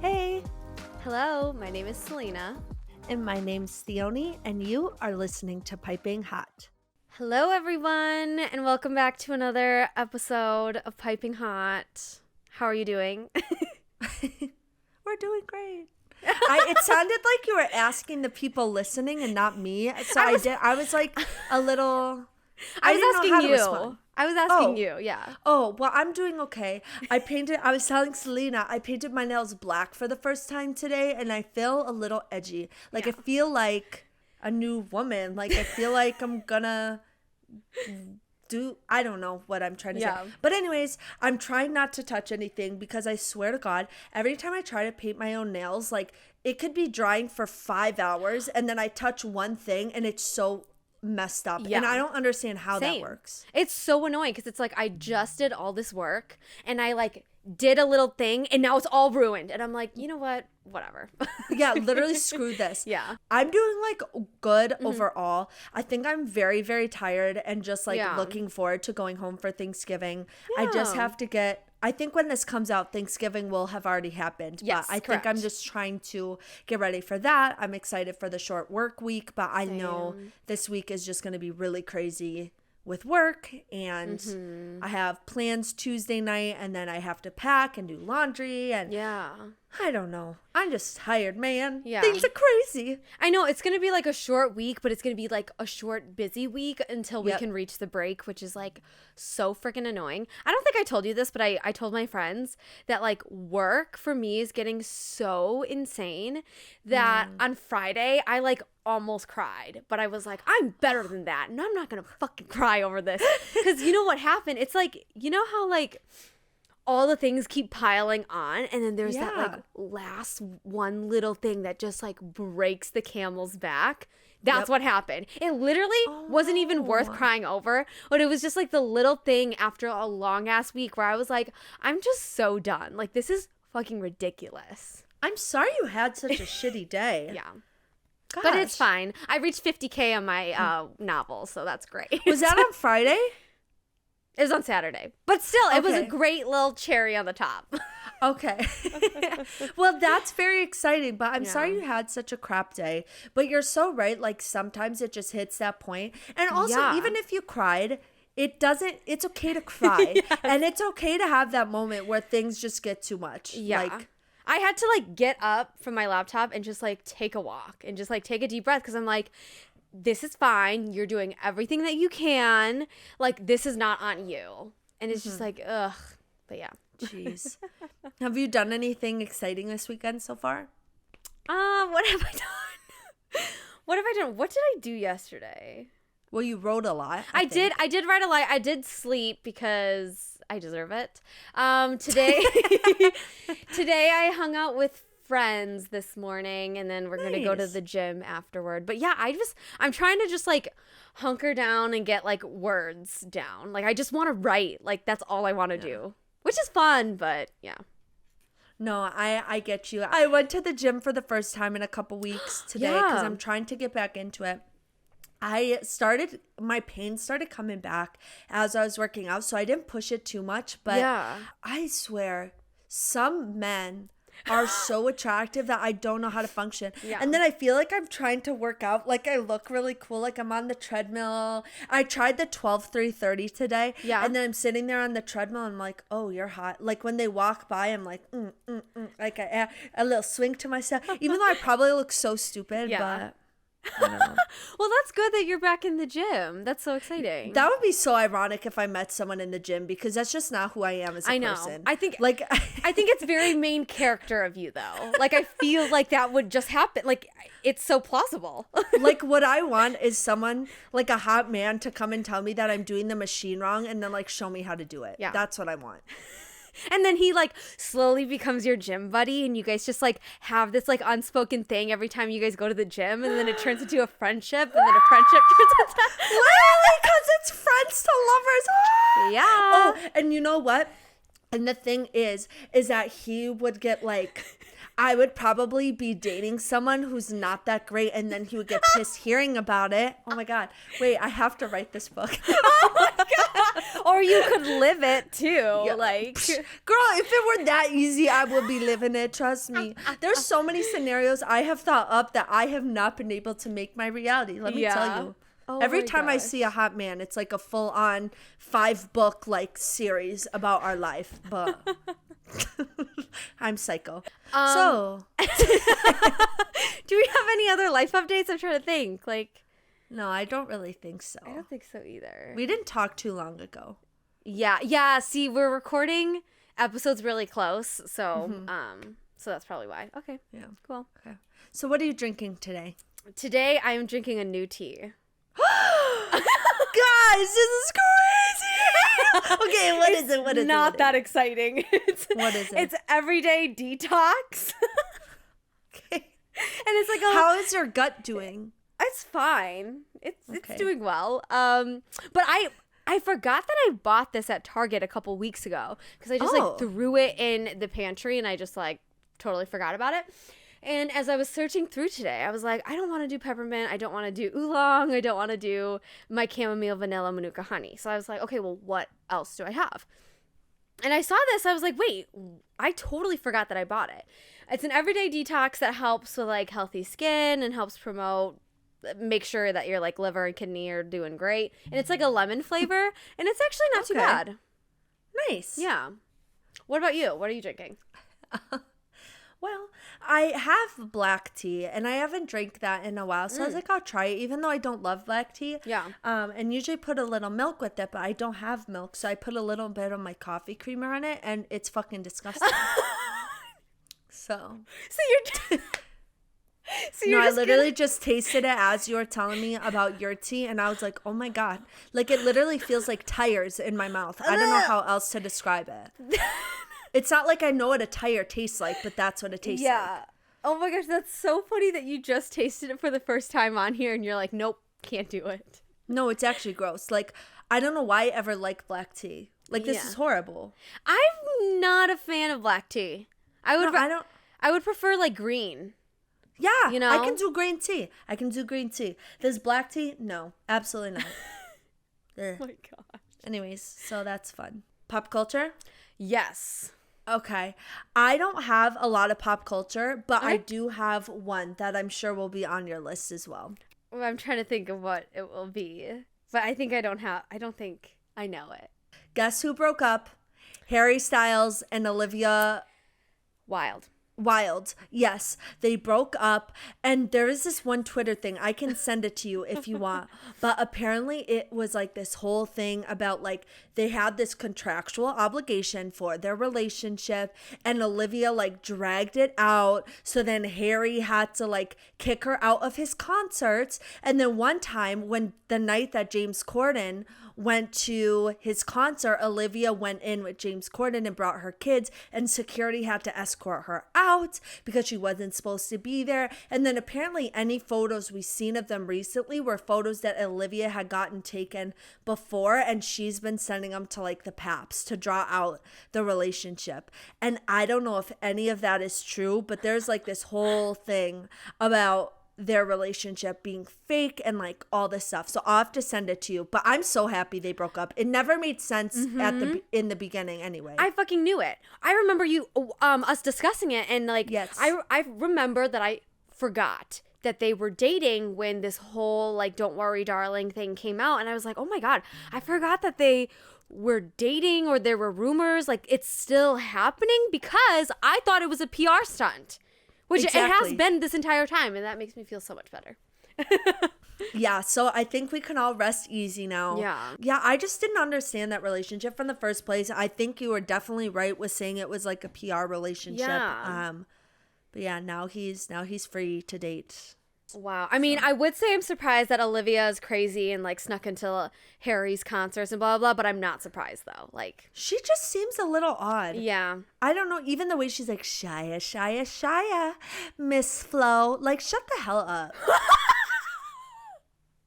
Hey, Hello, my name is Selena. and my name's Theoni, and you are listening to Piping Hot. Hello, everyone, and welcome back to another episode of Piping Hot. How are you doing? We're doing great. It sounded like you were asking the people listening and not me. So I was like a little. I didn't was know asking how to you. respond. I was asking you, yeah. Oh, well, I'm doing okay. I was telling Selena, I painted my nails black for the first time today, and I feel a little edgy. Like, I feel like a new woman. Like, I feel like I'm gonna I don't know what I'm trying to say. But anyways, I'm trying not to touch anything because I swear to God, every time I try to paint my own nails, like, it could be drying for 5 hours, and then I touch one thing, and it's so messed up. And I don't understand how that works. It's so annoying because it's like I just did all this work and I like did a little thing and now it's all ruined. And I'm like, you know what? Whatever. Yeah, literally screw this. Yeah. I'm doing like good overall. I think I'm very, very tired and just like looking forward to going home for Thanksgiving. I just have to I think when this comes out, Thanksgiving will have already happened. Yes, but I think I'm just trying to get ready for that. I'm excited for the short work week, but I know this week is just going to be really crazy with work, and I have plans Tuesday night, and then I have to pack and do laundry, and I don't know. I'm just tired, man. Yeah. Things are crazy. I know it's going to be like a short week, but it's going to be like a short, busy week until we can reach the break, which is like so freaking annoying. I don't think I told you this, but I told my friends that like work for me is getting so insane that on Friday I like almost cried, but I was like, I'm better than that, and I'm not going to fucking cry over this. Because you know what happened? It's like, you know how like all the things keep piling on, and then there's that like last one little thing that just like breaks the camel's back. That's what happened. It literally wasn't even worth crying over, but it was just like the little thing after a long ass week where I was like, I'm just so done. Like, this is fucking ridiculous. I'm sorry you had such a shitty day. Yeah. Gosh. But it's fine. I reached 50K on my novel, so that's great. Was that on Friday? It was on Saturday. But still, it was a great little cherry on the top. Okay. Well, that's very exciting, but I'm sorry you had such a crap day. But you're so right. Like, sometimes it just hits that point. And also, even if you cried, it's okay to cry. And it's okay to have that moment where things just get too much. Yeah. Like, I had to like get up from my laptop and just like take a walk and just like take a deep breath, because I'm like, this is fine. You're doing everything that you can. Like, this is not on you. And it's just like, ugh. But yeah. Jeez. Have you done anything exciting this weekend so far? What have I done? What did I do yesterday? Well, you wrote a lot. I did write a lot. I did sleep because I deserve it. Today I hung out with friends this morning, and then we're going to go to the gym afterward. But yeah, I'm trying to just like hunker down and get like words down. Like, I just want to write. Like, that's all I want to do, which is fun, but yeah. No, I get you. I went to the gym for the first time in a couple weeks today because I'm trying to get back into it. My pain started coming back as I was working out, so I didn't push it too much, but I swear, some men are so attractive that I don't know how to function. Yeah. And then I feel like I'm trying to work out, like I look really cool, like I'm on the treadmill. I tried the 12-3-30 today, and then I'm sitting there on the treadmill, and I'm like, oh, you're hot. Like, when they walk by, I'm like, like a little swing to myself, even though I probably look so stupid, but I don't know. Well, that's good that you're back in the gym. That's so exciting. That would be so ironic if I met someone in the gym, because that's just not who I am as a person. I think it's very main character of you, though. Like, I feel like that would just happen. Like, it's so plausible. Like, what I want is someone, like a hot man, to come and tell me that I'm doing the machine wrong, and then like show me how to do it. Yeah. That's what I want. And then he like slowly becomes your gym buddy, and you guys just like have this like unspoken thing every time you guys go to the gym, and then it turns into a friendship, and then a friendship turns into literally, because it's friends to lovers. Yeah. Oh, and you know what? And the thing is that he would get like, I would probably be dating someone who's not that great, and then he would get pissed hearing about it. Oh my God. Wait, I have to write this book. Oh my God. Or you could live it too. Yeah. Like, girl, if it were that easy, I would be living it. Trust me. There's so many scenarios I have thought up that I have not been able to make my reality. Let me tell you. Oh, every time I see a hot man, it's like a full-on 5-book like series about our life. But I'm psycho. So, do we have any other life updates? I'm trying to think. Like, no, I don't really think so. I don't think so either. We didn't talk too long ago. Yeah. See, we're recording episodes really close, so so that's probably why. Okay. Yeah. Cool. Okay. So, what are you drinking today? Today, I am drinking a new tea. Guys, this is crazy. Okay, what is it? What is it? Not that exciting. What is it? It's Everyday Detox. Okay. And it's like how is your gut doing? It's fine. It's doing well. But I forgot that I bought this at Target a couple weeks ago because I just like threw it in the pantry and I just like totally forgot about it. And as I was searching through today, I was like, I don't want to do peppermint. I don't want to do oolong. I don't want to do my chamomile, vanilla, manuka honey. So I was like, okay, well, what else do I have? And I saw this. I was like, wait, I totally forgot that I bought it. It's an everyday detox that helps with like healthy skin and helps promote, make sure that your like liver and kidney are doing great. And it's like a lemon flavor. And it's actually not too bad. Nice. Yeah. What about you? What are you drinking? Well, I have black tea, and I haven't drank that in a while, so I was like, I'll try it, even though I don't love black tea. Yeah. And usually put a little milk with it, but I don't have milk, so I put a little bit of my coffee creamer on it, and it's fucking disgusting. So you're... No, I literally just tasted it as you were telling me about your tea, and I was like, oh my God. Like, it literally feels like tires in my mouth. I don't know how else to describe it. It's not like I know what a tire tastes like, but that's what it tastes like. Yeah. Oh my gosh, that's so funny that you just tasted it for the first time on here and you're like, nope, can't do it. No, it's actually gross. Like, I don't know why I ever liked black tea. Like, this is horrible. I'm not a fan of black tea. I would prefer like green. Yeah, you know? I can do green tea. This black tea? No, absolutely not. Oh my gosh. Anyways, so that's fun. Pop culture? Yes. Okay. I don't have a lot of pop culture, but I do have one that I'm sure will be on your list as well. Well, I'm trying to think of what it will be. But I think I don't think I know it. Guess who broke up? Harry Styles and Olivia Wilde. Yes, they broke up, and there is this one Twitter thing. I can send it to you if you want, but apparently it was like this whole thing about like they had this contractual obligation for their relationship, and Olivia like dragged it out, so then Harry had to like kick her out of his concerts. And then one time, when the night that James Corden went to his concert, Olivia went in with James Corden and brought her kids, and security had to escort her out because she wasn't supposed to be there. And then apparently any photos we've seen of them recently were photos that Olivia had gotten taken before, and she's been sending them to like the Paps to draw out the relationship. And I don't know if any of that is true, but there's like this whole thing about their relationship being fake and like all this stuff. So I'll have to send it to you. But I'm so happy they broke up. It never made sense in the beginning anyway. I fucking knew it. I remember us discussing it, and like yes. I remember that I forgot that they were dating when this whole like "Don't Worry, Darling" thing came out, and I was like, oh my God, I forgot that they were dating, or there were rumors. Like, it's still happening, because I thought it was a PR stunt. Which it has been this entire time, and that makes me feel so much better. Yeah, so I think we can all rest easy now. Yeah. Yeah, I just didn't understand that relationship from the first place. I think you were definitely right with saying it was like a PR relationship. Yeah. But yeah, now he's free to date. Wow. I mean, I would say I'm surprised that Olivia is crazy and like snuck into Harry's concerts and blah, blah, blah, but I'm not surprised though. Like, she just seems a little odd. Yeah. I don't know. Even the way she's like, Shia, Miss Flo. Like, shut the hell up.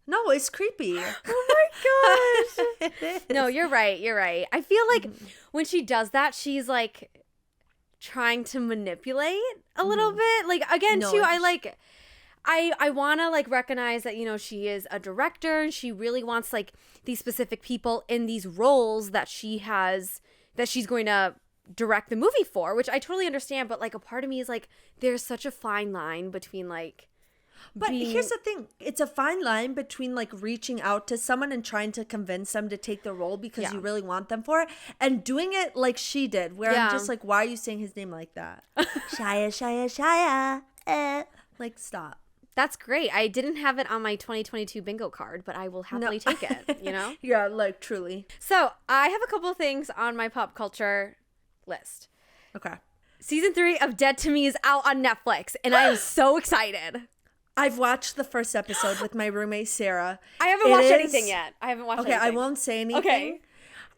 No, it's creepy. Oh my gosh. No, you're right. I feel like when she does that, she's like trying to manipulate a little bit. Like, again, No, too, I want to, like, recognize that, you know, she is a director and she really wants, like, these specific people in these roles that she's going to direct the movie for, which I totally understand. But, like, a part of me is like, there's such a fine line between, like, but here's the thing. It's a fine line between, like, reaching out to someone and trying to convince them to take the role because you really want them for it, and doing it like she did, where I'm just like, why are you saying his name like that? Shia. Like, stop. That's great. I didn't have it on my 2022 bingo card, but I will happily take it, you know? Yeah, like, truly. So, I have a couple of things on my pop culture list. Okay. Season 3 of Dead to Me is out on Netflix, and I am so excited. I've watched the first episode with my roommate, Sarah. I haven't watched anything yet. Okay, I won't say anything. Okay.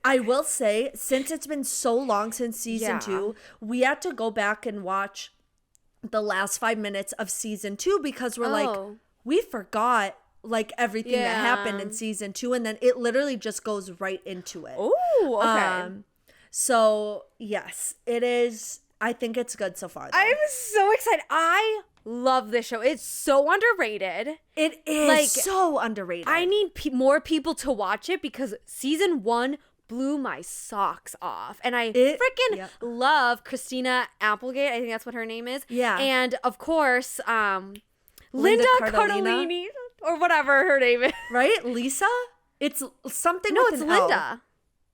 I will say, since it's been so long since season 2, we had to go back and watch the last 5 minutes of season 2 because we're like, we forgot, like, everything that happened in season 2, and then it literally just goes right into it. Oh, okay. So, yes, it is. I think it's good so far, though. I'm so excited. I love this show. It's so underrated. It is, like, so underrated. I need more people to watch it because season 1 blew my socks off. And I freaking love Christina Applegate. I think that's what her name is. Yeah. And, of course, Linda Cardellini, or whatever her name is. Right? Lisa? It's something No, with it's an Linda. L.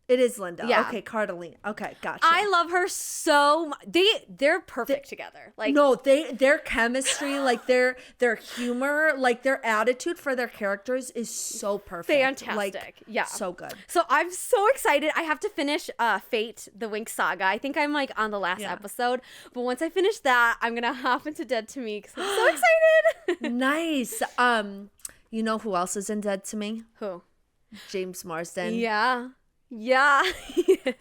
It is Linda. Yeah. Okay, Cardellini. Okay, gotcha. I love her so much. They're perfect together. Like, no, their chemistry, like their humor, like their attitude for their characters is so perfect. Fantastic. Like, yeah. So good. So I'm so excited. I have to finish Fate, the Winx Saga. I think I'm, like, on the last episode. But once I finish that, I'm going to hop into Dead to Me because I'm so excited. Nice. You know who else is in Dead to Me? Who? James Marsden. Yeah.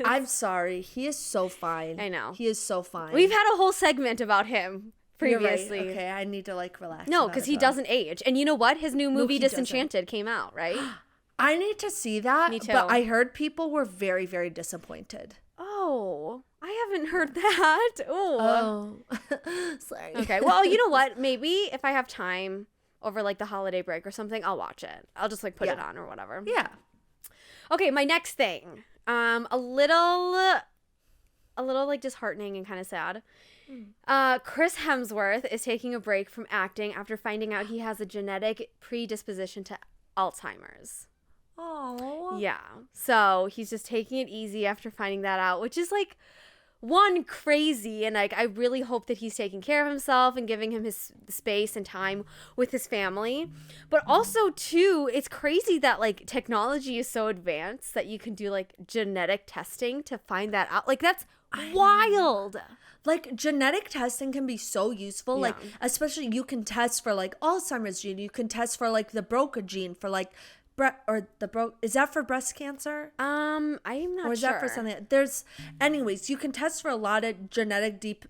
I'm sorry. He is so fine. I know. He is so fine. We've had a whole segment about him previously. You're right. Okay, I need to, like, relax. No, because he doesn't age. And you know what? His new movie, Disenchanted, came out, right? I need to see that. Me too. But I heard people were very, very disappointed. Oh, I haven't heard that. Oh. Sorry. Okay. Well, you know what? Maybe if I have time over, like, the holiday break or something, I'll watch it. I'll just, like, put it on or whatever. Yeah. Okay, my next thing. A little like disheartening and kind of sad. Chris Hemsworth is taking a break from acting after finding out he has a genetic predisposition to Alzheimer's. Oh. Yeah. So he's just taking it easy after finding that out, which is, like, one, crazy, and, like, I really hope that he's taking care of himself and giving him his space and time with his family. But also, too, it's crazy that, like, technology is so advanced that you can do, like, genetic testing to find that out. Like, that's wild. Like, genetic testing can be so useful. Like, especially you can test for, like, Alzheimer's gene. You can test for, like, the BRCA gene for, like, is that for breast cancer? I'm not sure. Or is that for something? Anyways, you can test for a lot of genetic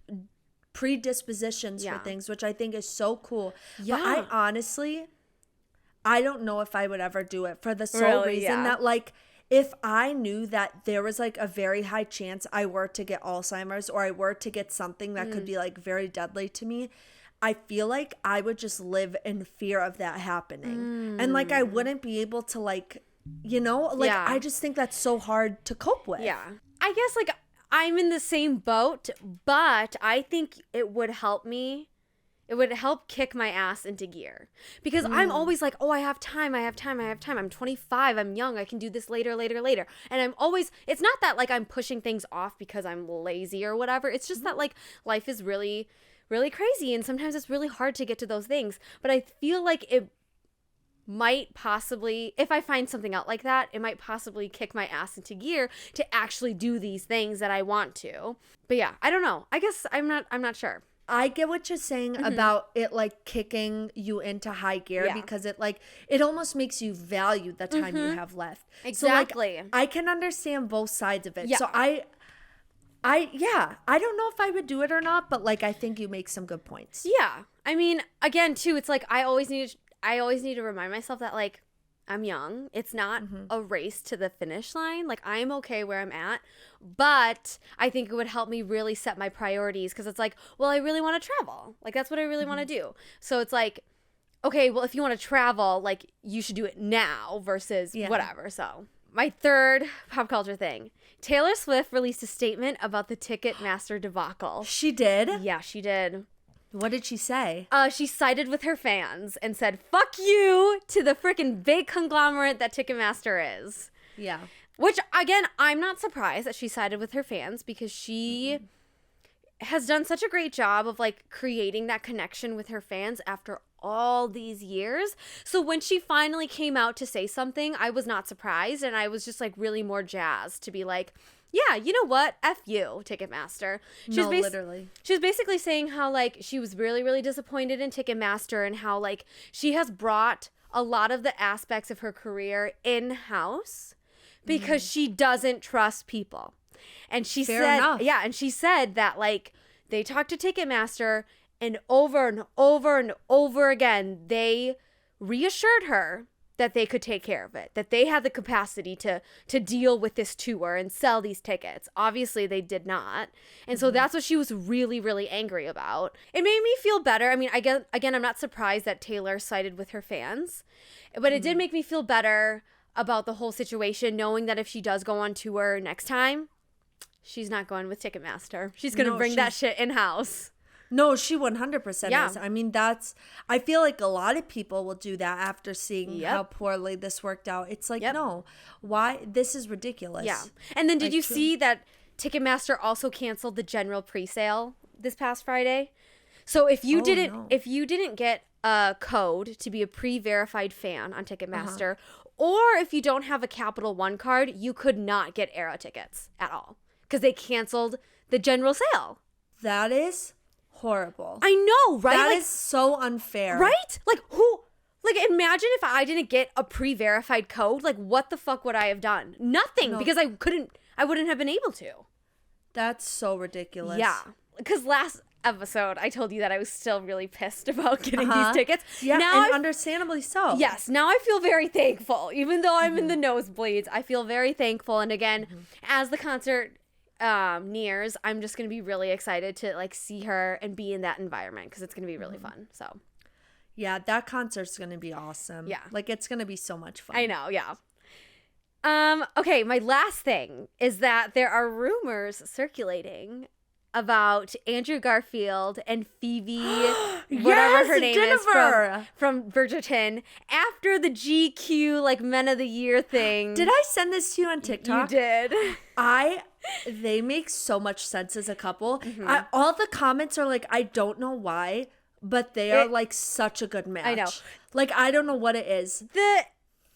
predispositions for things, which I think is so cool. Yeah. But I don't know if I would ever do it for the sole reason that, like, if I knew that there was, like, a very high chance I were to get Alzheimer's or I were to get something that could be, like, very deadly to me, I feel like I would just live in fear of that happening. And, like, I wouldn't be able to, like, you know, like, I just think that's so hard to cope with. Yeah. I guess, like, I'm in the same boat, but I think it would help me. It would help kick my ass into gear because I'm always like, oh, I have time. I'm 25. I'm young. I can do this later. And I'm always, it's not that, like, I'm pushing things off because I'm lazy or whatever. It's just that, like, life is really, really crazy. And sometimes it's really hard to get to those things. But I feel like it might possibly, if I find something out like that, it might possibly kick my ass into gear to actually do these things that I want to. But yeah, I don't know. I guess I'm not sure. I get what you're saying about it, like, kicking you into high gear because it, like, it almost makes you value the time you have left. Exactly. So, like, I can understand both sides of it. Yeah. So I don't know if I would do it or not, but, like, I think you make some good points. Yeah. I mean, again, too, it's like I always need to remind myself that, like, I'm young. It's not a race to the finish line. Like, I'm okay where I'm at, but I think it would help me really set my priorities, because it's like, well, I really want to travel. Like, that's what I really want to do. So it's like, okay, well, if you want to travel, like, you should do it now versus whatever. So my third pop culture thing. Taylor Swift released a statement about the Ticketmaster debacle. She did? Yeah, she did. What did she say? She sided with her fans and said, fuck you to the freaking big conglomerate that Ticketmaster is. Yeah. Which, again, I'm not surprised that she sided with her fans, because she has done such a great job of, like, creating that connection with her fans after all these years. So when she finally came out to say something, I was not surprised, and I was just, like, really more jazzed to be like, yeah, you know what? F you, Ticketmaster. Literally. She was basically saying how, like, she was really, really disappointed in Ticketmaster, and how, like, she has brought a lot of the aspects of her career in-house because she doesn't trust people. And she Fair enough. Yeah, and she said that, like, they talked to Ticketmaster, and over and over and over again, they reassured her that they could take care of it, that they had the capacity to deal with this tour and sell these tickets. Obviously, they did not. And so that's what she was really, really angry about. It made me feel better. I mean, again, I'm not surprised that Taylor sided with her fans, but it did make me feel better about the whole situation, knowing that if she does go on tour next time, she's not going with Ticketmaster. She's going to bring that shit in-house. No, she 100% is. I mean, I feel like a lot of people will do that after seeing how poorly this worked out. It's like, no, why? This is ridiculous. Yeah. And then did you see that Ticketmaster also canceled the general presale this past Friday? So if you didn't get a code to be a pre-verified fan on Ticketmaster, or if you don't have a Capital One card, you could not get Era tickets at all, because they canceled the general sale. That is horrible. I know, right? That is so unfair. Right? Like, imagine if I didn't get a pre-verified code. Like, what the fuck would I have done? Nothing, because I wouldn't have been able to. That's so ridiculous. Yeah. Because last episode, I told you that I was still really pissed about getting these tickets. Yeah, now and understandably so. Yes. Now I feel very thankful. Even though I'm in the nosebleeds, I feel very thankful. And again, as the concert nears, I'm just gonna be really excited to, like, see her and be in that environment, because it's gonna be really fun. So yeah, that concert's gonna be awesome. Yeah, like, it's gonna be so much fun. I know. Yeah. Okay, my last thing is that there are rumors circulating about Andrew Garfield and Phoebe, whatever her name is, from Bridgerton, after the GQ, like, Men of the Year thing. Did I send this to you on TikTok? You did. They make so much sense as a couple. All the comments are like, I don't know why, but they are like such a good match. I know. Like, I don't know what it is. The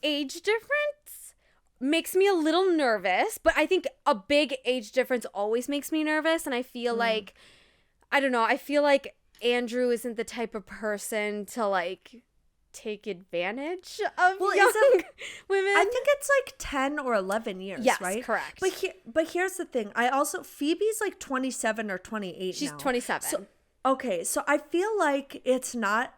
age difference makes me a little nervous, but I think a big age difference always makes me nervous. And I feel like, I don't know, I feel like Andrew isn't the type of person to, like, take advantage of young women. I think it's like 10 or 11 years, yes, right? Correct. But here's the thing. Phoebe's like 27 or 28 She's now. 27. So I feel like it's not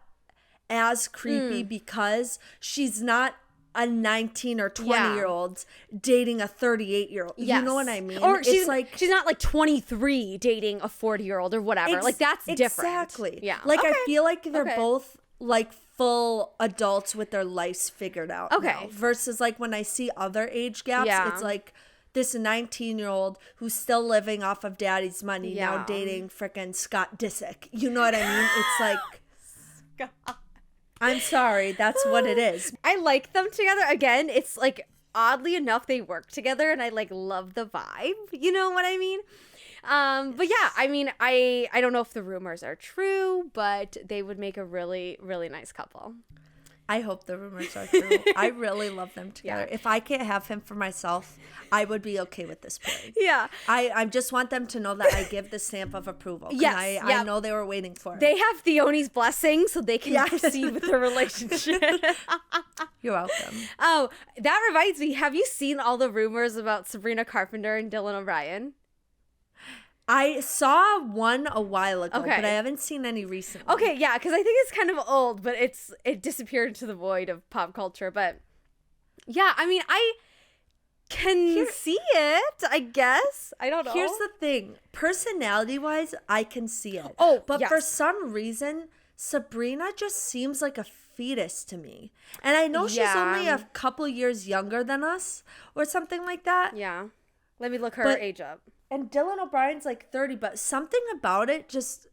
as creepy because she's not a 19 or 20-year-old dating a 38-year-old. Yes. You know what I mean? Or she's not like 23 dating a 40-year-old or whatever. Like, that's different. Exactly. Yeah. Like, I feel like they're both, like, full adults with their lives figured out now. Versus, like, when I see other age gaps, it's like this 19-year-old who's still living off of daddy's money now dating frickin' Scott Disick. You know what I mean? It's like, Scott. I'm sorry, that's what it is. I like them together. Again, it's like, oddly enough, they work together, and I, like, love the vibe. You know what I mean? But yeah, I mean, I don't know if the rumors are true, but they would make a really, really nice couple. I hope the rumors are true. I really love them together. Yeah. If I can't have him for myself, I would be okay with this pairing. Yeah. I just want them to know that I give the stamp of approval. Yes. I know they were waiting for it. They have Theoni's blessing, so they can proceed with the relationship. You're welcome. Oh, that reminds me. Have you seen all the rumors about Sabrina Carpenter and Dylan O'Brien? I saw one a while ago, but I haven't seen any recently. Okay, yeah, because I think it's kind of old, but it disappeared into the void of pop culture. But Yeah, I mean, I can see it, I guess. I don't know. Here's the thing. Personality-wise, I can see it. Oh, but yes. for some reason, Sabrina just seems like a fetus to me. And I know she's only a couple years younger than us or something like that. Yeah. Let me look her age up. And Dylan O'Brien's like 30, but something about it just,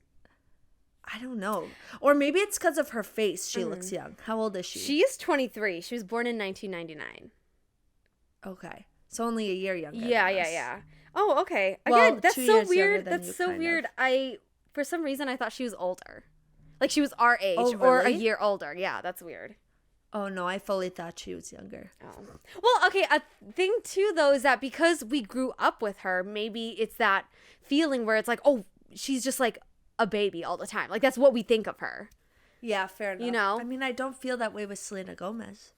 I don't know. Or maybe it's because of her face. She looks young. How old is she? She is 23. She was born in 1999. Okay. So only a year younger. Yeah. Oh, okay. Again, that's so weird. That's so weird. For some reason, I thought she was older. Like she was our age or a year older. Yeah, that's weird. Oh, no, I fully thought she was younger. Oh. Well, okay, a thing too, though, is that because we grew up with her, maybe it's that feeling where it's like, oh, she's just like a baby all the time. Like, that's what we think of her. Yeah, fair enough. You know? I mean, I don't feel that way with Selena Gomez.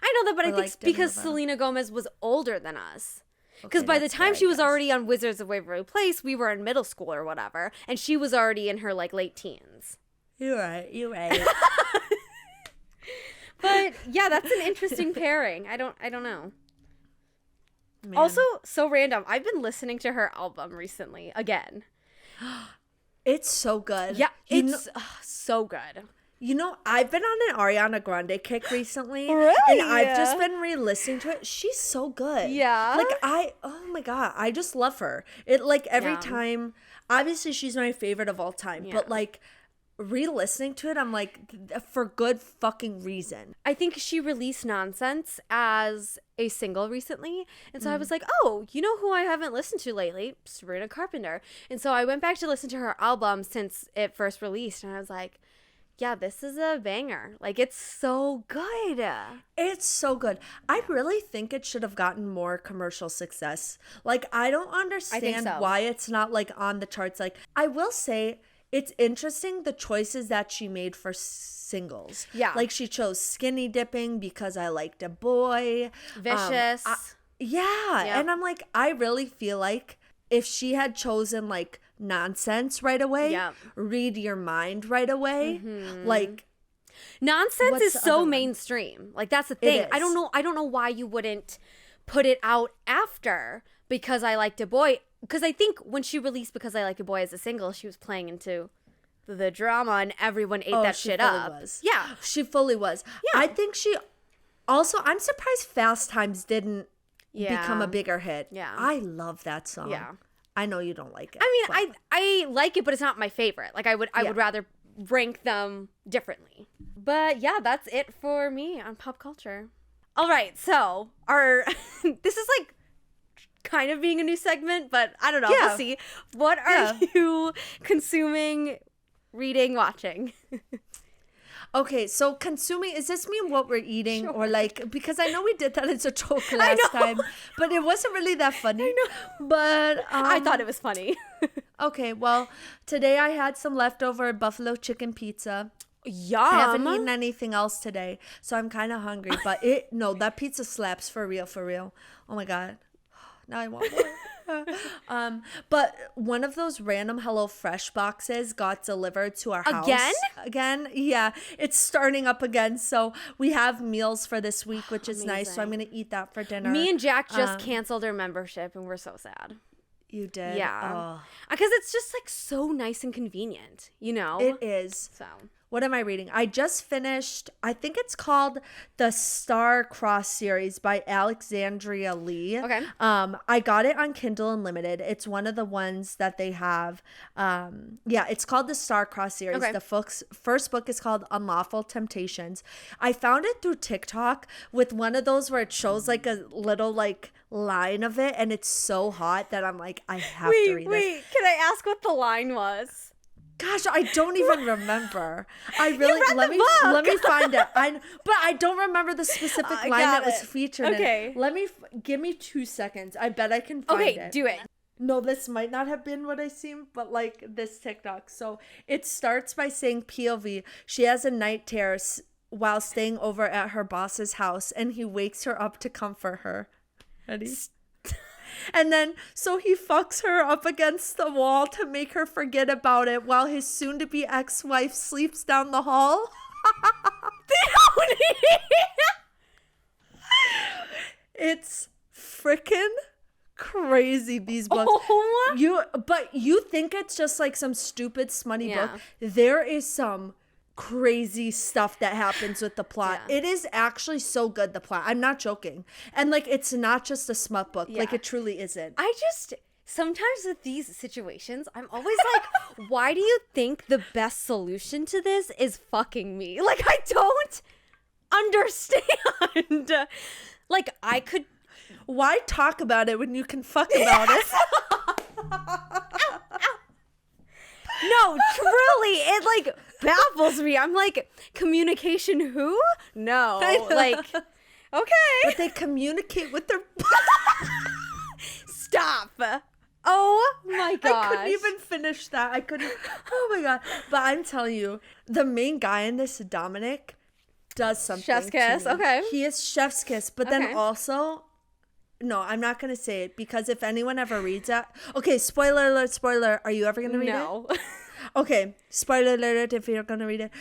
I know that, but I think it's because Selena Gomez was older than us. Because by the time she was already on Wizards of Waverly Place, we were in middle school or whatever, and she was already in her, like, late teens. You're right. But yeah, that's an interesting pairing. I don't know. Man. Also, so random. I've been listening to her album recently again. It's so good. Yeah, it's so good. You know, I've been on an Ariana Grande kick recently. Really? And I've just been re-listening to it. She's so good. Yeah. Like, oh my God, I just love her. It, like, every time, obviously she's my favorite of all time, but like, re-listening to it, I'm like, for good fucking reason. I think she released Nonsense as a single recently, and so I was like, oh, you know who I haven't listened to lately? Sabrina Carpenter. And so I went back to listen to her album since it first released, and I was like, yeah, this is a banger. Like, it's so good. It's so good. I really think it should have gotten more commercial success. Like, I don't understand why it's not, like, on the charts. Like, I will say, it's interesting the choices that she made for singles. Yeah. Like, she chose Skinny Dipping because I liked a boy. Vicious. And I'm like, I really feel like if she had chosen, like, Nonsense right away, Read Your Mind right away, like... Nonsense is so mainstream. Like, that's the thing. I don't know why you wouldn't put it out after Because I Liked a Boy. Because I think when she released Because I Like a Boy as a single, she was playing into the drama and everyone ate that shit up. Yeah. She fully was. Yeah. I think she... Also, I'm surprised Fast Times didn't become a bigger hit. Yeah. I love that song. Yeah. I know you don't like it. I mean, I like it, but it's not my favorite. Like, I would rather rank them differently. But yeah, that's it for me on pop culture. All right, so this is like kind of being a new segment, but I don't know. Yeah. We'll see. What are you consuming, reading, watching? Okay, so consuming, is this mean what we're eating? Sure. Or like, because I know we did that as a joke last time, but it wasn't really that funny. I know. But I thought it was funny. Okay, well, today I had some leftover buffalo chicken pizza. Yum. I haven't eaten anything else today, so I'm kind of hungry, but that pizza slaps for real. Oh my God. Now I want more. But one of those random HelloFresh boxes got delivered to our house. Again? Yeah. It's starting up again. So we have meals for this week, which is nice. So I'm going to eat that for dinner. Me and Jack just canceled our membership and we're so sad. You did? Yeah. Because it's just like so nice and convenient, you know? It is. So. What am I reading? I just finished, I think it's called The Star-Crossed series by Alexandria Lee. Okay. I got it on Kindle Unlimited. It's one of the ones that they have. It's called The Star-Crossed series. Okay. The first book is called Unlawful Temptations. I found it through TikTok with one of those where it shows like a little like line of it, and it's so hot that I'm like, I have to read it. Wait, can I ask what the line was? Gosh, I don't even remember. Let me find it. But I don't remember the specific line that was featured in it. Give me 2 seconds. I bet I can find it. Okay, do it. No, this might not have been what I seen, but like this TikTok. So it starts by saying POV. She has a night terror while staying over at her boss's house, and he wakes her up to comfort her. Ready? And then, so he fucks her up against the wall to make her forget about it while his soon-to-be ex-wife sleeps down the hall. It's freaking crazy, these books. But you think it's just like some stupid smutty book. There is some crazy stuff that happens with the plot. It is actually so good, the plot. I'm not joking. And like, it's not just a smut book. Like, it truly isn't. Sometimes with these situations, I'm always like, why do you think the best solution to this is fucking me? Like, I don't understand. Like, I could. Why talk about it when you can fuck about it? No, truly, it like baffles me. I'm like, communication who? No. Like, okay. But they communicate with their Stop. Oh my gosh. I couldn't even finish that. I couldn't. Oh my God. But I'm telling you, the main guy in this, Dominic, does something. Chef's kiss. Okay. He is chef's kiss. But then also, no, I'm not going to say it because if anyone ever reads that. Okay, spoiler alert, spoiler. Are you ever going to read it? No. Okay, spoiler alert if you're going to read it.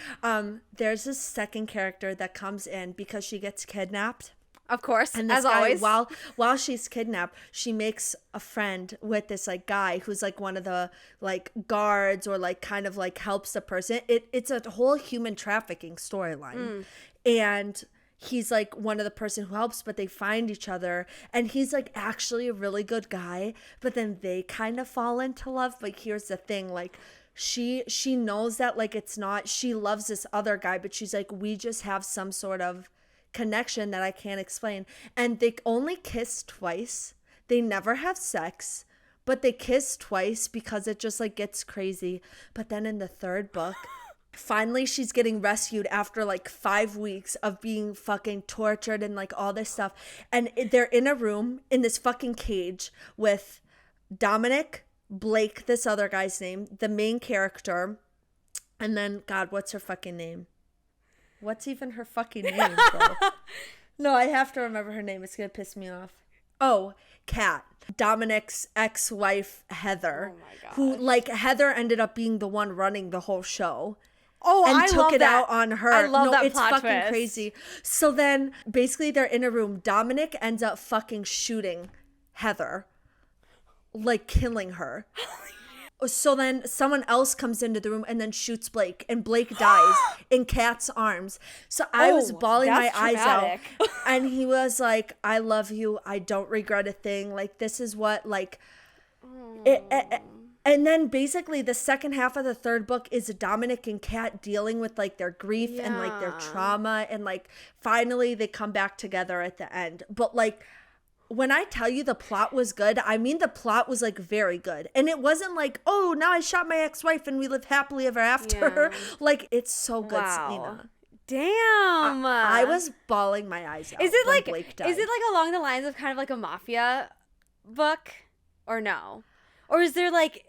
There's this second character that comes in because she gets kidnapped. Of course, and as always. While she's kidnapped, she makes a friend with this like guy who's like one of the like guards or like kind of like helps the person. It's a whole human trafficking storyline, and he's like one of the person who helps, but they find each other, and he's like actually a really good guy, but then they kind of fall into love. But here's the thing, like she knows that like it's not, she loves this other guy, but she's like, we just have some sort of connection that I can't explain. And they only kiss twice. They never have sex, but they kiss twice because it just like gets crazy. But then in the third book, finally she's getting rescued after like 5 weeks of being fucking tortured and like all this stuff. And they're in a room in this fucking cage with Dominic, Blake, this other guy's name, the main character, and then, God, what's her fucking name? What's even her fucking name, bro? No, I have to remember her name. It's going to piss me off. Oh, Kat. Dominic's ex-wife, Heather. Oh, my God. Who, like, Heather ended up being the one running the whole show. Oh, and I took love it that. out on her. I love that it's plot fucking twist. Crazy. So then, basically, they're in a room. Dominic ends up fucking shooting Heather. Like, killing her. So then someone else comes into the room and then shoots Blake, and Blake dies in Kat's arms. So I was bawling my eyes out, and he was like, I love you. I don't regret a thing. Like, this is what, like, and then basically the second half of the third book is Dominic and Kat dealing with like their grief and like their trauma, and like finally they come back together at the end. But like, when I tell you the plot was good, I mean the plot was like very good. And it wasn't like, oh, now I shot my ex-wife and we live happily ever after. Yeah. Like, it's so good, Selena. Damn. I was bawling my eyes out. Is it like along the lines of kind of like a mafia book, or no? Or is there like,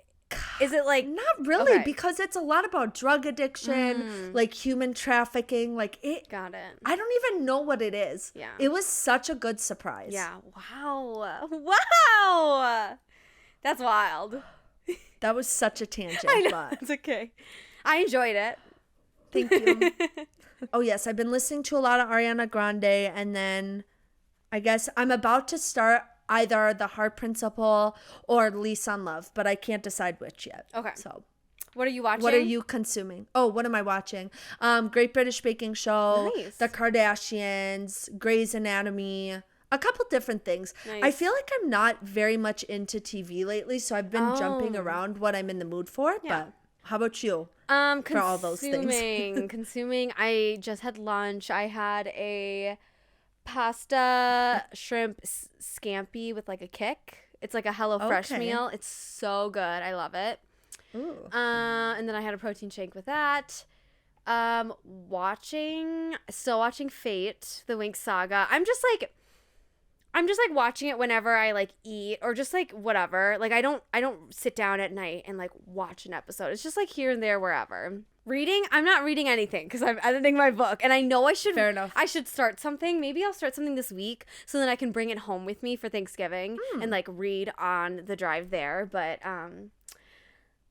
is it like, not really, because it's a lot about drug addiction, like human trafficking, like it. Got it. I don't even know what it is. Yeah. It was such a good surprise. Yeah. Wow. That's wild. That was such a tangent. I know. But it's okay. I enjoyed it. Thank you. Oh yes, I've been listening to a lot of Ariana Grande, and then I guess I'm about to start either The Heart Principle or Lease on Love, but I can't decide which yet. Okay. So, what are you watching? What are you consuming? Oh, what am I watching? Great British Baking Show, nice. The Kardashians, Grey's Anatomy, a couple different things. Nice. I feel like I'm not very much into TV lately, so I've been jumping around what I'm in the mood for. Yeah. But how about you? For all those things. Consuming. I just had lunch. I had a pasta shrimp scampi with like a kick. It's like a HelloFresh meal. It's so good. I love it. Ooh. And then I had a protein shake with that. Still watching Fate, the Winx Saga. I'm just like watching it whenever I like eat or just like whatever. Like I don't sit down at night and like watch an episode. It's just like here and there, wherever. Reading, I'm not reading anything because I'm editing my book, and I know I should. Fair enough. I should start something. Maybe I'll start something this week so then I can bring it home with me for Thanksgiving and like read on the drive there. But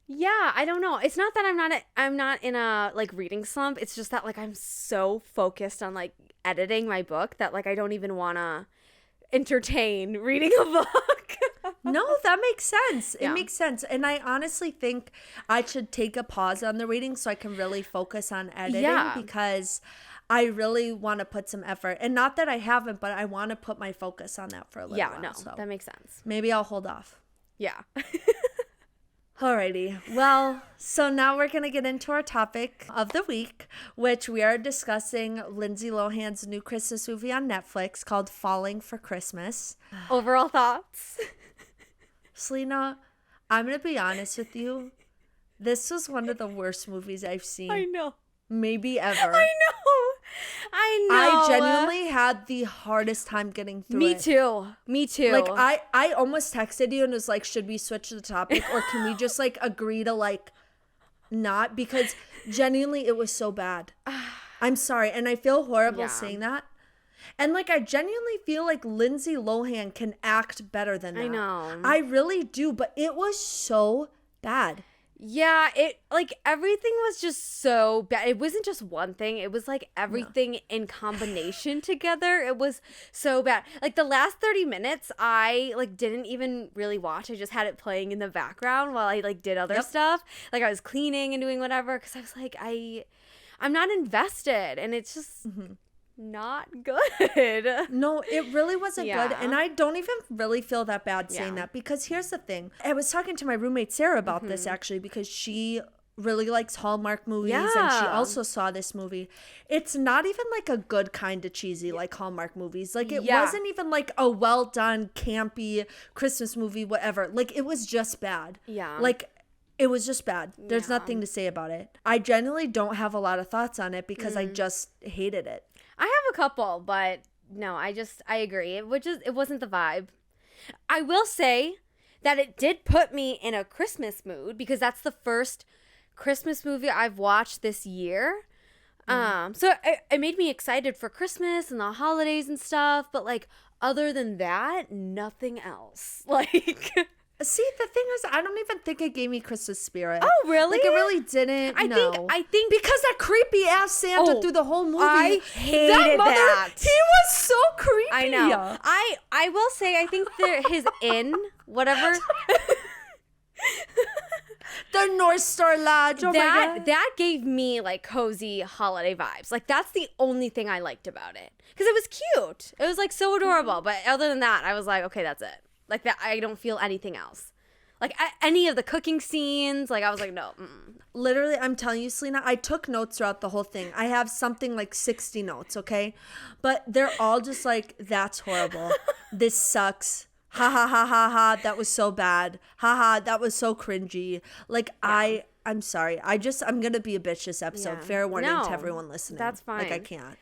yeah, I don't know. It's not that I'm not in a like reading slump. It's just that like I'm so focused on like editing my book that like I don't even want to entertain reading a book. No, that makes sense. It makes sense. And I honestly think I should take a pause on the reading so I can really focus on editing because I really want to put some effort. And not that I haven't, but I want to put my focus on that for a little while. Yeah, no, so that makes sense. maybe I'll hold off. Yeah. Alrighty. Well, so now we're going to get into our topic of the week, which we are discussing Lindsay Lohan's new Christmas movie on Netflix called Falling for Christmas. Overall thoughts? Selena, I'm going to be honest with you. This was one of the worst movies I've seen. I know. Maybe ever. I know. I genuinely had the hardest time getting through it. Me too. Like, I almost texted you and was like, should we switch the topic or can we just like agree to like not? Because genuinely it was so bad. I'm sorry. And I feel horrible saying that. And like, I genuinely feel like Lindsay Lohan can act better than that. I know. I really do. But it was so bad. Yeah, it like everything was just so bad. It wasn't just one thing. It was like everything in combination together. It was so bad. Like the last 30 minutes, I like didn't even really watch. I just had it playing in the background while I like did other stuff. Like I was cleaning and doing whatever because I was like, I'm not invested, and it's just not good. No, it really wasn't good. And I don't even really feel that bad saying that because here's the thing. I was talking to my roommate Sarah about this actually because she really likes Hallmark movies and she also saw this movie. It's not even like a good kind of cheesy like Hallmark movies. Like it wasn't even like a well done campy Christmas movie whatever. Like it was just bad. Yeah. Like it was just bad. There's nothing to say about it. I genuinely don't have a lot of thoughts on it because I just hated it. I have a couple, but no, I agree. It wasn't the vibe. I will say that it did put me in a Christmas mood because that's the first Christmas movie I've watched this year. So it made me excited for Christmas and the holidays and stuff, but like other than that, nothing else. Like see, the thing is, I don't even think it gave me Christmas spirit. Oh, really? Like, it really didn't. I think because that creepy ass Santa through the whole movie. I hated that. He was so creepy. I know. I will say, I think his whatever. The North Star Lodge. Oh my God. That gave me like cozy holiday vibes. Like that's the only thing I liked about it because it was cute. It was like so adorable. But other than that, I was like, okay, that's it. Like that, I don't feel anything else. Like any of the cooking scenes, like I was like, no. Literally, I'm telling you, Selena, I took notes throughout the whole thing. I have something like 60 notes, okay? But they're all just like, that's horrible. This sucks. Ha ha ha ha ha. That was so bad. Ha ha. That was so cringy. Like I'm sorry. I'm gonna be a bitch this episode. Fair warning to everyone listening. That's fine. Like I can't.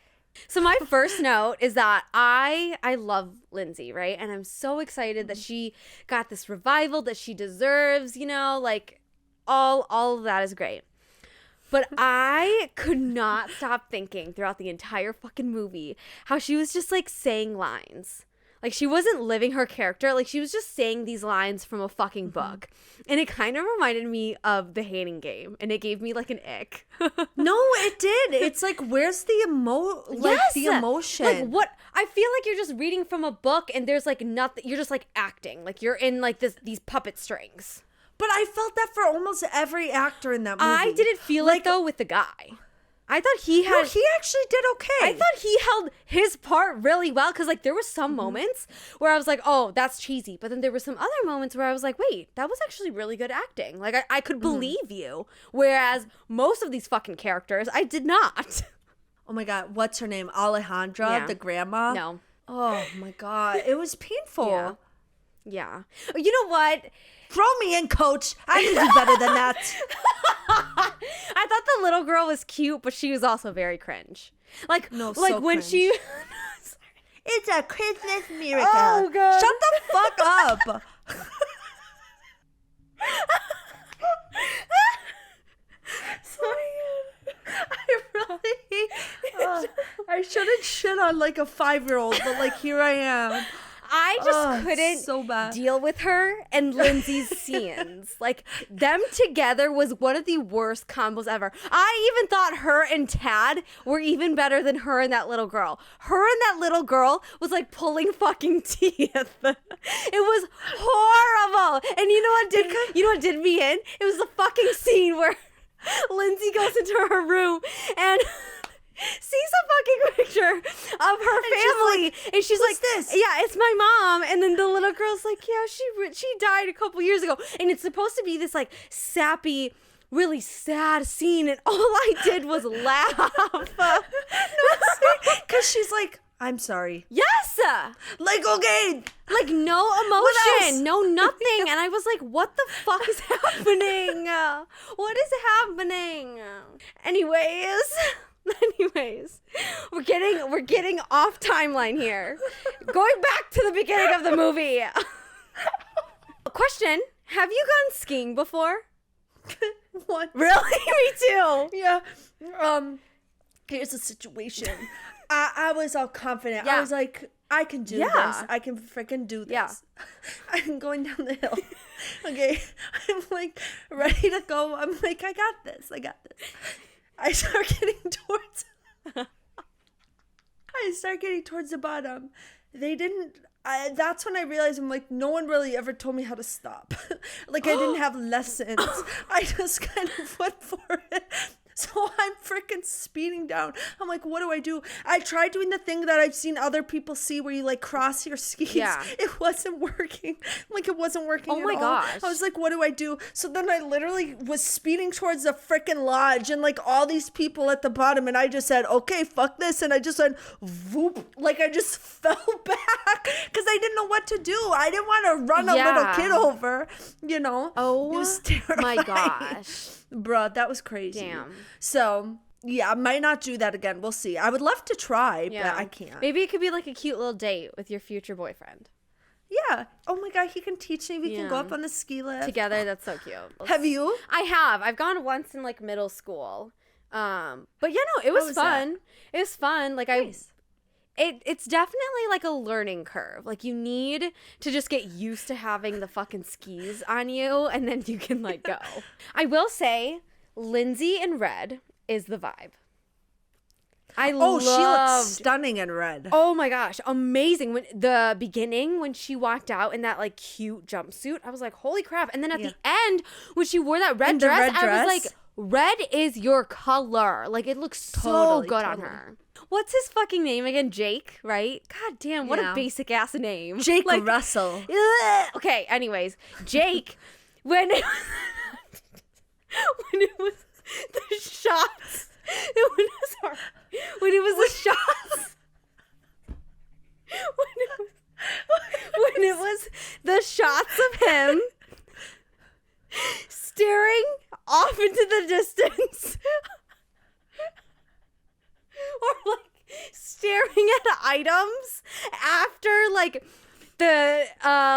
So my first note is that I love Lindsay, right? And I'm so excited that she got this revival that she deserves, you know, like all of that is great. But I could not stop thinking throughout the entire fucking movie how she was just like saying lines. Like, she wasn't living her character. Like, she was just saying these lines from a fucking book. And it kind of reminded me of The Hating Game. And it gave me, like, an ick. No, it did. It's like, where's the the emotion? Like, what? I feel like you're just reading from a book and there's, like, nothing. You're just, like, acting. Like, you're in, like, these puppet strings. But I felt that for almost every actor in that movie. I didn't feel like, though, with the guy. I thought he had... No, he actually did okay. I thought he held his part really well because, like, there were some moments where I was like, oh, that's cheesy. But then there were some other moments where I was like, wait, that was actually really good acting. Like, I could believe you. Whereas most of these fucking characters, I did not. Oh, my God. What's her name? Alejandra, the grandma? No. Oh, my God. It was painful. Yeah. You know what? Throw me in, coach. I can do better than that. I thought the little girl was cute, but she was also very cringe. Like, when cringe. she... It's a Christmas miracle. Oh, God. Shut the fuck up. I shouldn't shit on like a 5-year-old, but like here I am. I just couldn't so bad. deal with her and Lindsay's scenes. Like, them together was one of the worst combos ever. I even thought her and Tad were even better than her and that little girl. Her and that little girl was like pulling fucking teeth. It was horrible. And you know what did me in? It was the fucking scene where Lindsay goes into her room and sees a fucking picture of her family, and she's like, "This? Yeah, it's my mom." And then the little girl's like, "Yeah, she died a couple years ago." And it's supposed to be this like sappy, really sad scene, and all I did was laugh. Because she's like, "I'm sorry." Yes. Like, okay. Like, no emotion, no nothing. And I was like, what the fuck is happening? What is happening? Anyways, we're getting off timeline here. Going back to the beginning of the movie. Question, have you gone skiing before? What? Really? Me too. Yeah. Here's the situation. I was all confident. Yeah. I was like, I can do this. I can freaking do this. Yeah. I'm going down the hill. Okay. I'm like ready to go. I'm like, I got this. I start getting towards the bottom. They didn't. That's when I realized I'm like, no one really ever told me how to stop. Like, I didn't have lessons. I just kind of went for it. So I'm freaking speeding down. I'm like, what do I do? I tried doing the thing that I've seen other people see where you like cross your skis. Yeah. It wasn't working. Like, it wasn't working at all. Oh my gosh. I was like, what do I do? So then I literally was speeding towards the freaking lodge and like all these people at the bottom. And I just said, okay, fuck this. And I just went, whoop. Like, I just fell back because I didn't know what to do. I didn't want to run a little kid over, you know? Oh, it was terrifying. My gosh. Bruh, that was crazy. Damn. So, yeah, I might not do that again. We'll see. I would love to try, but I can't. Maybe it could be like a cute little date with your future boyfriend. Yeah. Oh my God, he can teach me. We can go up on the ski lift. Together, that's so cute. Have you? I have. I've gone once in like middle school. But yeah, no, it was fun. It was fun. Like, nice. It's definitely like a learning curve. Like, you need to just get used to having the fucking skis on you, and then you can like go. I will say, Lindsay in red is the vibe. She looks stunning in red. Oh my gosh, amazing. When the beginning, when she walked out in that like cute jumpsuit, I was like, holy crap. And then at the end, when she wore that red dress, I was like, red is your color. Like, it looks so good on her. What's his fucking name again? Jake, right? God damn, what a basic ass name. Jake Russell. Okay, anyways, Jake, when it was the shots, when it was the shots, when it was the shots of him staring off into the distance. Or like staring at items after like the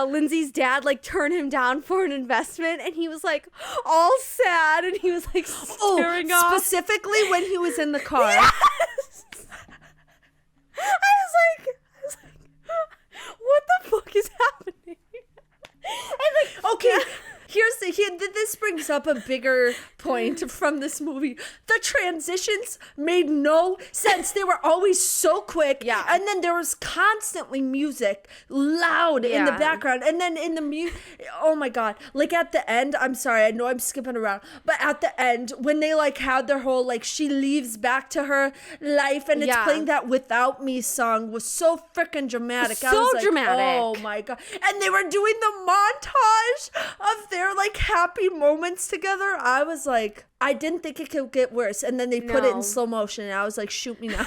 Lindsay's dad like turned him down for an investment, and he was like all sad, and he was like staring off. Specifically when he was in the car. Yes! I was like, what the fuck is happening? And like, okay. This brings up a bigger point from this movie. The transitions made no sense. They were always so quick. Yeah. And then there was constantly music loud in the background. And then in the oh my God. Like at the end, I'm sorry, I know I'm skipping around, but at the end, when they like had their whole like she leaves back to her life and it's playing that Without Me song was so freaking dramatic. I was like, dramatic. Oh my God. And they were doing the montage of their like happy moments together. I was like, I didn't think it could get worse. And then they put it in slow motion and I was like, shoot me now.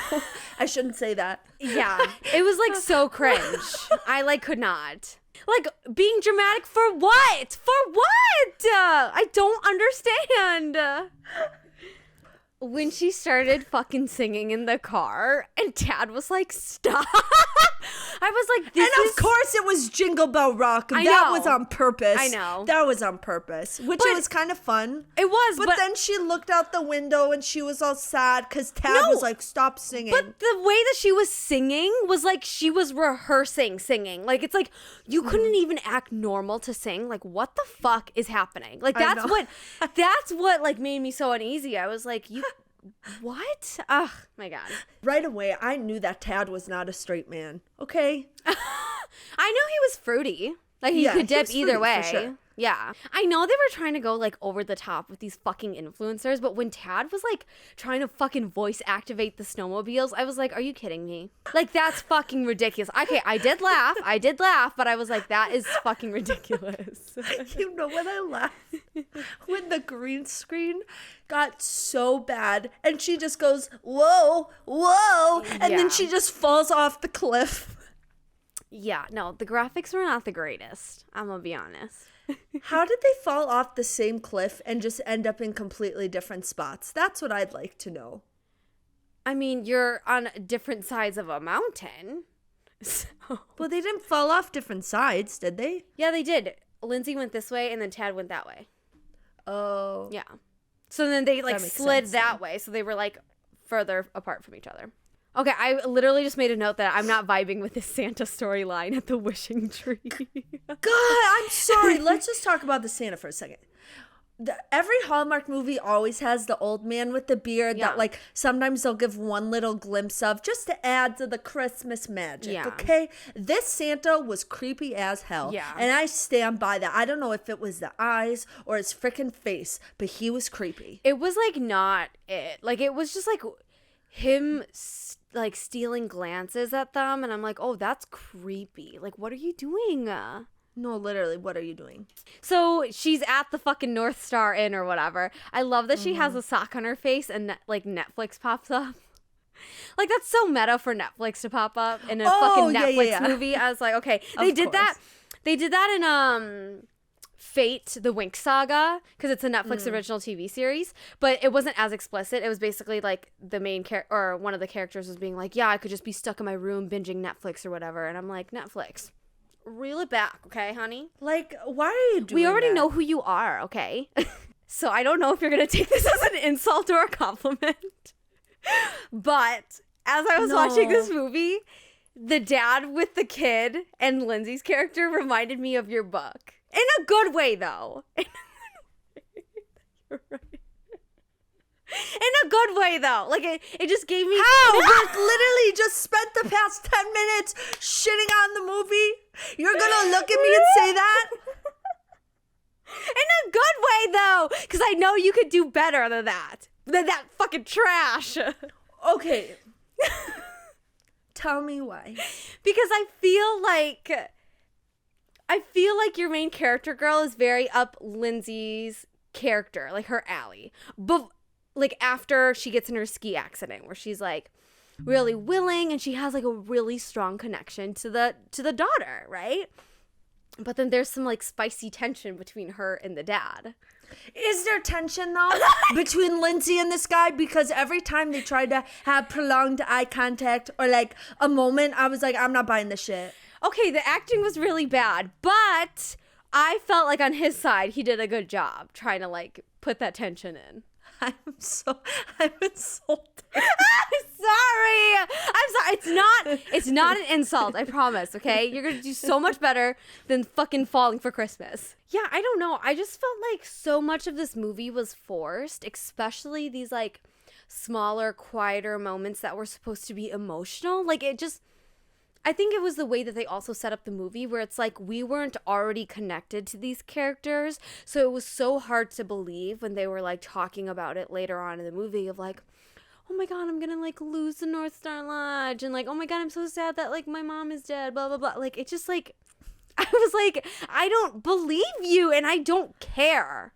I shouldn't say that. Yeah. It was like so cringe. I like could not. Like, being dramatic for what? For what? I don't understand. When she started fucking singing in the car and Tad was like, stop. I was like, of course it was Jingle Bell Rock. That was on purpose. I know. That was on purpose, which it was kind of fun. It was. But then she looked out the window and she was all sad because Tad was like, stop singing. But the way that she was singing was like she was rehearsing singing. Like, it's like you couldn't even act normal to sing. Like, what the fuck is happening? Like, that's what like made me so uneasy. I was like, what? Oh my God. Right away, I knew that Tad was not a straight man. Okay? I know he was fruity. Like, he could dip either way. Sure. Yeah. I know they were trying to go, like, over the top with these fucking influencers, but when Tad was, like, trying to fucking voice activate the snowmobiles, I was like, are you kidding me? Like, that's fucking ridiculous. Okay, I did laugh, but I was like, that is fucking ridiculous. You know when I laughed? When the green screen got so bad, and she just goes, whoa, whoa, and then she just falls off the cliff. Yeah, no, the graphics were not the greatest. I'm gonna be honest. How did they fall off the same cliff and just end up in completely different spots? That's what I'd like to know. I mean, you're on different sides of a mountain. So. Well, they didn't fall off different sides, did they? Yeah, they did. Lindsay went this way and then Tad went that way. Oh. Yeah. So then they like slid that way. So they were like further apart from each other. Okay, I literally just made a note that I'm not vibing with this Santa storyline at the wishing tree. God, I'm sorry. Let's just talk about the Santa for a second. Every Hallmark movie always has the old man with the beard that, like, sometimes they'll give one little glimpse of just to add to the Christmas magic, okay? This Santa was creepy as hell, and I stand by that. I don't know if it was the eyes or his freaking face, but he was creepy. It was, like, not it. Like, it was just, like, him like stealing glances at them, and I'm like, oh, that's creepy. Like, what are you doing? No, literally, what are you doing? So she's at the fucking North Star Inn or whatever. I love that she has a sock on her face and like Netflix pops up. Like, that's so meta for Netflix to pop up in a fucking Netflix movie. I was like, okay, they did that in Fate, the Wink Saga, because it's a Netflix original TV series, but it wasn't as explicit. It was basically like the main character, or one of the characters was being like, yeah, I could just be stuck in my room binging Netflix or whatever. And I'm like, Netflix, reel it back, okay, honey? Like, why are you doing We already that? know who you are, okay? So I don't know if you're going to take this as an insult or a compliment. But as I was watching this movie, the dad with the kid and Lindsay's character reminded me of your book. In a good way, though. You're right. In a good way, though. Like, it just gave me... How? We literally just spent the past 10 minutes shitting on the movie? You're gonna look at me and say that? In a good way, though. Because I know you could do better than that. Than that fucking trash. Okay. Tell me why. Because I feel like your main character girl is very up Lindsay's character, like her alley. But like after she gets in her ski accident, where she's like really willing and she has like a really strong connection to the daughter, right? But then there's some like spicy tension between her and the dad. Is there tension though between Lindsay and this guy? Because every time they tried to have prolonged eye contact or like a moment, I was like, I'm not buying this shit. Okay, the acting was really bad, but I felt like on his side, he did a good job trying to like put that tension in. I'm insulted. I'm sorry. It's not an insult, I promise, okay? You're going to do so much better than fucking Falling for Christmas. Yeah, I don't know. I just felt like so much of this movie was forced, especially these like smaller, quieter moments that were supposed to be emotional. Like I think it was the way that they also set up the movie where it's like we weren't already connected to these characters. So it was so hard to believe when they were like talking about it later on in the movie of like, oh my God, I'm going to like lose the North Star Lodge. And like, oh my God, I'm so sad that like my mom is dead, blah, blah, blah. Like, it just like, I was like, I don't believe you and I don't care.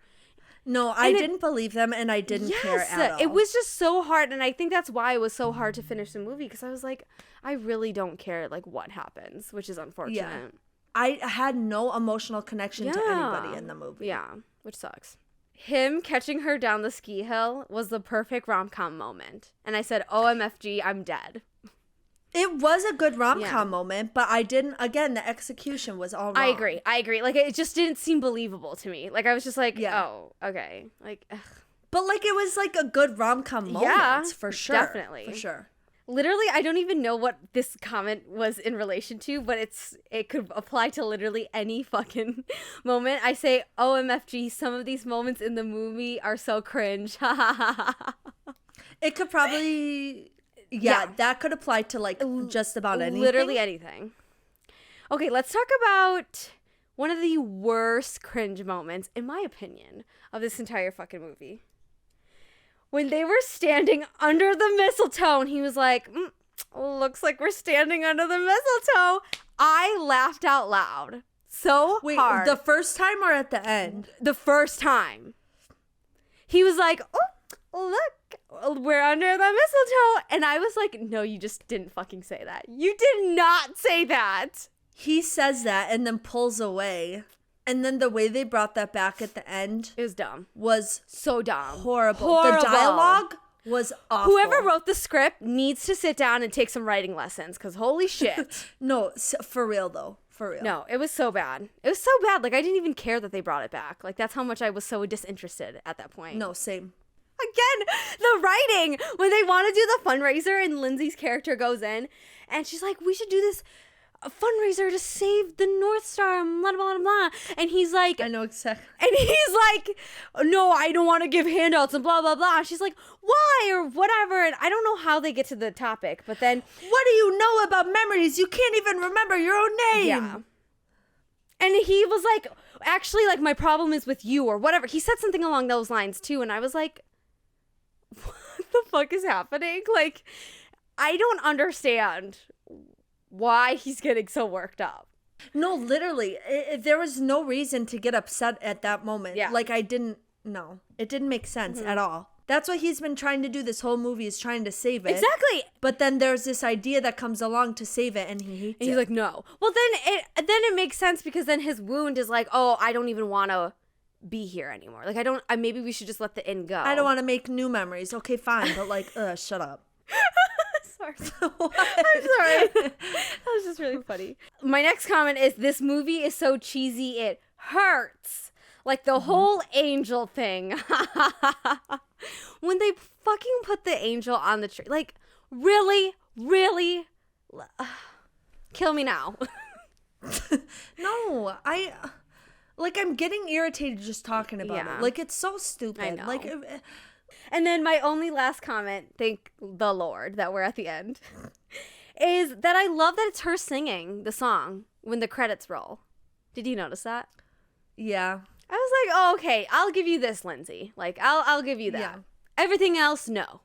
No, I didn't believe them and I didn't care at all. It was just so hard. And I think that's why it was so hard to finish the movie. Because I was like, I really don't care like what happens, which is unfortunate. Yeah. I had no emotional connection to anybody in the movie. Yeah, which sucks. Him catching her down the ski hill was the perfect rom-com moment. And I said, OMFG, I'm dead. It was a good rom-com moment, but again, the execution was all wrong. I agree. Like, it just didn't seem believable to me. Like, I was just like, oh, okay. Like, ugh. But, like, it was, like, a good rom-com moment, for sure. Definitely. For sure. Literally, I don't even know what this comment was in relation to, but it could apply to literally any fucking moment. I say, OMFG, some of these moments in the movie are so cringe. It could probably... Yeah, that could apply to, like, just about anything. Literally anything. Okay, let's talk about one of the worst cringe moments, in my opinion, of this entire fucking movie. When they were standing under the mistletoe, and he was like, looks like we're standing under the mistletoe. I laughed out loud so hard. The first time or at the end? The first time. He was like, oh, look, we're under the mistletoe. And I was like, no, you just didn't fucking say that. You did not say that. He says that and then pulls away. And then the way they brought that back at the end. It was dumb. Was so dumb. Horrible. The dialogue was awful. Whoever wrote the script needs to sit down and take some writing lessons, because holy shit. No, for real though. For real. No, it was so bad. It was so bad. Like, I didn't even care that they brought it back. Like, that's how much I was so disinterested at that point. No, same. Again, the writing, when they want to do the fundraiser and Lindsay's character goes in and she's like, we should do this fundraiser to save the North Star, blah, blah, blah, blah. And he's like, I know exactly. And he's like, no, I don't want to give handouts and blah, blah, blah. And she's like, why? Or whatever. And I don't know how they get to the topic, but then. What do you know about memories? You can't even remember your own name. Yeah. And he was like, actually, like, my problem is with you or whatever. He said something along those lines too. And I was like, what the fuck is happening? Like, I don't understand why he's getting so worked up. No, literally, there was no reason to get upset at that moment. Yeah. Like, it didn't make sense at all. That's what he's been trying to do this whole movie, is trying to save it. Exactly. But then there's this idea that comes along to save it, and he hates it. He's like, no. Well, then it makes sense, because then his wound is like, oh, I don't even want to be here anymore. Like, maybe we should just let the inn go. I don't want to make new memories. Okay, fine, but like, shut up. Sorry. I'm sorry. That was just really funny. My next comment is, this movie is so cheesy it hurts. Like, the whole angel thing. When they fucking put the angel on the tree. Like, really? Really? Kill me now. No, I'm getting irritated just talking about it. Like, it's so stupid. I know. Like, and then my only last comment, thank the Lord that we're at the end, is that I love that it's her singing the song when the credits roll. Did you notice that? Yeah. I was like, oh, okay, I'll give you this, Lindsay. Like, I'll give you that. Yeah. Everything else, no.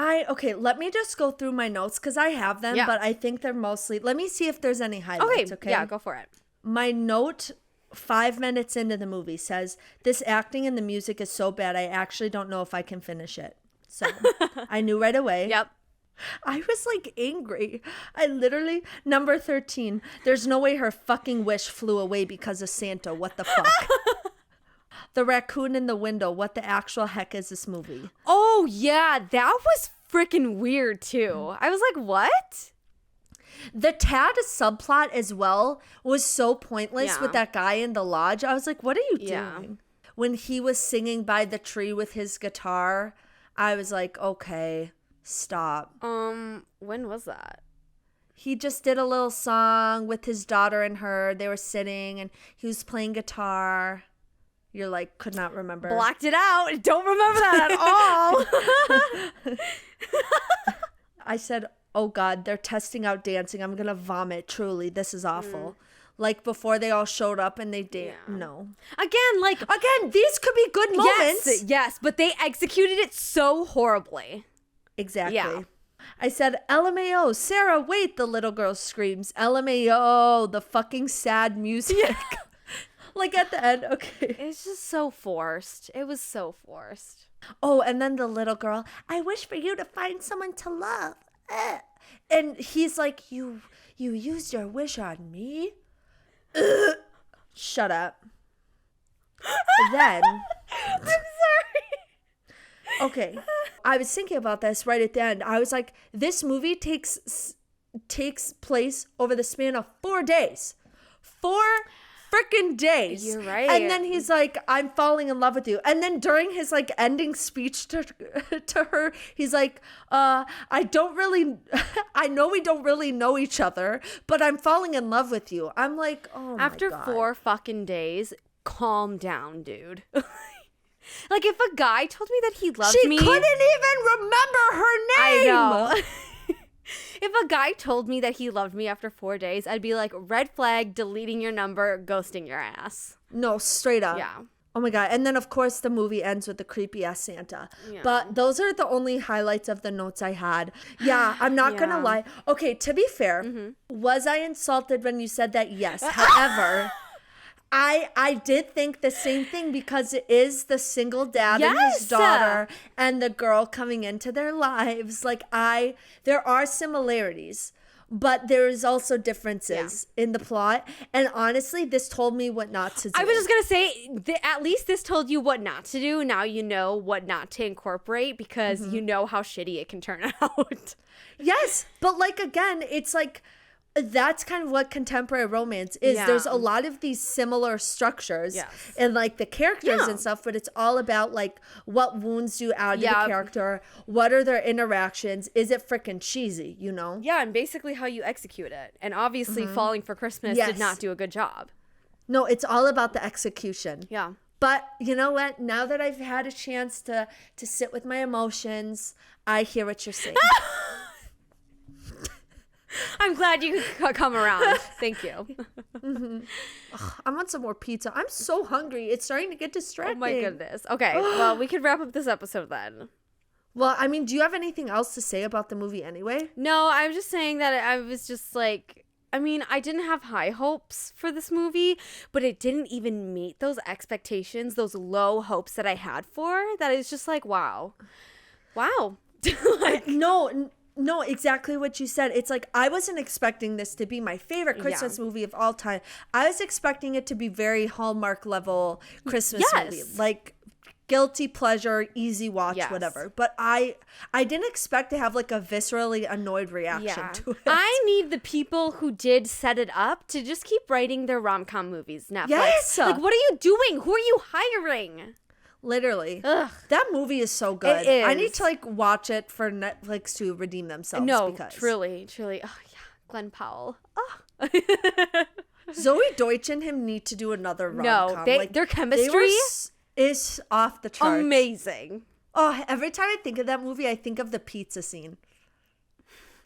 Okay, let me just go through my notes, because I have them, but I think they're mostly, let me see if there's any highlights, okay? Yeah, go for it. My note 5 minutes into the movie says, this acting and the music is so bad, I actually don't know if I can finish it. So, I knew right away. Yep. I was like angry. I literally, number 13, there's no way her fucking wish flew away because of Santa. What the fuck? The raccoon in the window. What the actual heck is this movie? Oh, yeah. That was freaking weird, too. I was like, what? The Tad subplot as well was so pointless with that guy in the lodge. I was like, what are you doing? When he was singing by the tree with his guitar, I was like, okay, stop. When was that? He just did a little song with his daughter and her. They were sitting and he was playing guitar. You're like, could not remember. Blocked it out. Don't remember that at all. I said, oh God, they're testing out dancing. I'm going to vomit. Truly, this is awful. Like before they all showed up and they danced. Yeah. No. Again, these could be good moments. Yes, but they executed it so horribly. Exactly. Yeah. I said, LMAO, Sarah, wait, the little girl screams. LMAO, the fucking sad music. Yeah. Like at the end, okay. It's just so forced. It was so forced. Oh, and then the little girl, I wish for you to find someone to love. And he's like, you used your wish on me? Shut up. Then. I'm sorry. Okay. I was thinking about this right at the end. I was like, this movie takes takes place over the span of 4 days. 4 freaking days. You're right. And then he's like, I'm falling in love with you. And then during his like ending speech to her, he's like, I know we don't really know each other, but I'm falling in love with you. I'm like, oh my After God. 4 fucking days, calm down, dude. Like, if a guy told me that he loved me. She couldn't even remember her name. I know. If a guy told me that he loved me after 4 days, I'd be like, red flag, deleting your number, ghosting your ass. No, straight up. Yeah. Oh my God. And then, of course, the movie ends with the creepy ass Santa. Yeah. But those are the only highlights of the notes I had. Yeah, I'm not going to lie. Okay, to be fair, was I insulted when you said that? Yes. However, I did think the same thing because it is the single dad and his daughter and the girl coming into their lives. Like, there are similarities, but there's also differences in the plot. And honestly, this told me what not to do. I was just going to say, at least this told you what not to do. Now you know what not to incorporate because you know how shitty it can turn out. Yes, but like, again, it's like, that's kind of what contemporary romance is. Yeah. There's a lot of these similar structures and like the characters and stuff, but it's all about like what wounds you out of the character, what are their interactions, is it freaking cheesy, you know? Yeah, and basically how you execute it. And obviously Falling for Christmas did not do a good job. No, it's all about the execution. Yeah. But you know what? Now that I've had a chance to sit with my emotions, I hear what you're saying. I'm glad you could come around. Thank you. Ugh, I want some more pizza. I'm so hungry. It's starting to get distracting. Oh my goodness. Okay, well, we could wrap up this episode then. Well, I mean, do you have anything else to say about the movie anyway? No, I'm just saying that I was just like, I mean, I didn't have high hopes for this movie, but it didn't even meet those expectations, those low hopes that I had for, that it's just like, wow. Like, No, exactly what you said. It's like, I wasn't expecting this to be my favorite Christmas movie of all time. I was expecting it to be very Hallmark level Christmas movie. Like, guilty pleasure, easy watch, whatever. But I didn't expect to have like a viscerally annoyed reaction to it. I need the people who did set it up to just keep writing their rom-com movies, Netflix. Yes! Like, what are you doing? Who are you hiring? Literally. Ugh. That movie is so good. It is. I need to like watch it for Netflix to redeem themselves. No, because truly. Oh yeah, Glenn Powell. Oh. Zoe Deutsch and him need to do another rom-com. No, their chemistry is off the charts. Amazing. Oh, every time I think of that movie, I think of the pizza scene.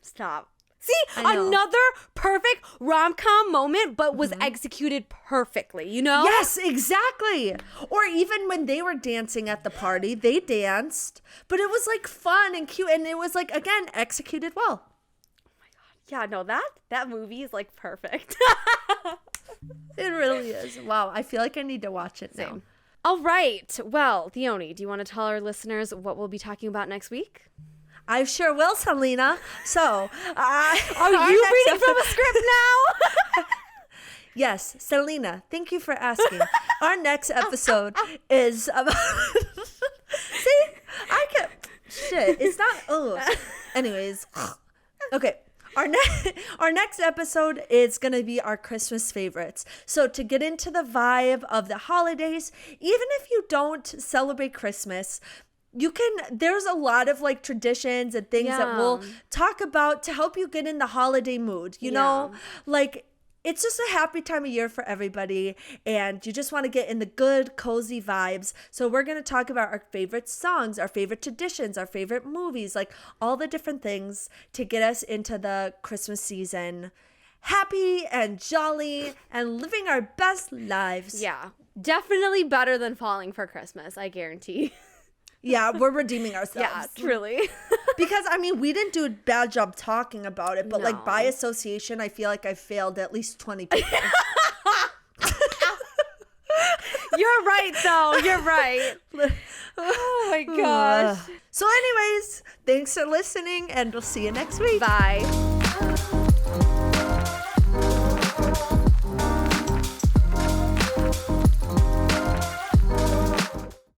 Stop. See, another perfect rom-com moment, but was executed perfectly, you know? Yes, exactly. Or even when they were dancing at the party, they danced, but it was like fun and cute, and it was like, again, executed well. Oh my God. Yeah, no, that movie is like perfect. It really is. Wow, I feel like I need to watch it now. All right. Well, Theoni, do you want to tell our listeners what we'll be talking about next week? I sure will, Selena. So, are you reading from a script now? Yes, Selena, thank you for asking. Our next episode is about... See, shit, it's not... Anyways, okay. Our next episode is going to be our Christmas favorites. So to get into the vibe of the holidays, even if you don't celebrate Christmas... there's a lot of like traditions and things that we'll talk about to help you get in the holiday mood, you know? Like, it's just a happy time of year for everybody, and you just want to get in the good, cozy vibes. So we're going to talk about our favorite songs, our favorite traditions, our favorite movies, like all the different things to get us into the Christmas season happy and jolly and living our best lives. Yeah, definitely better than Falling for Christmas, I guarantee. Yeah, we're redeeming ourselves. Yeah, truly. Because, I mean, we didn't do a bad job talking about it, but, like, by association, I feel like I failed at least 20 people. You're right, though. You're right. Oh, my gosh. So, anyways, thanks for listening, and we'll see you next week. Bye.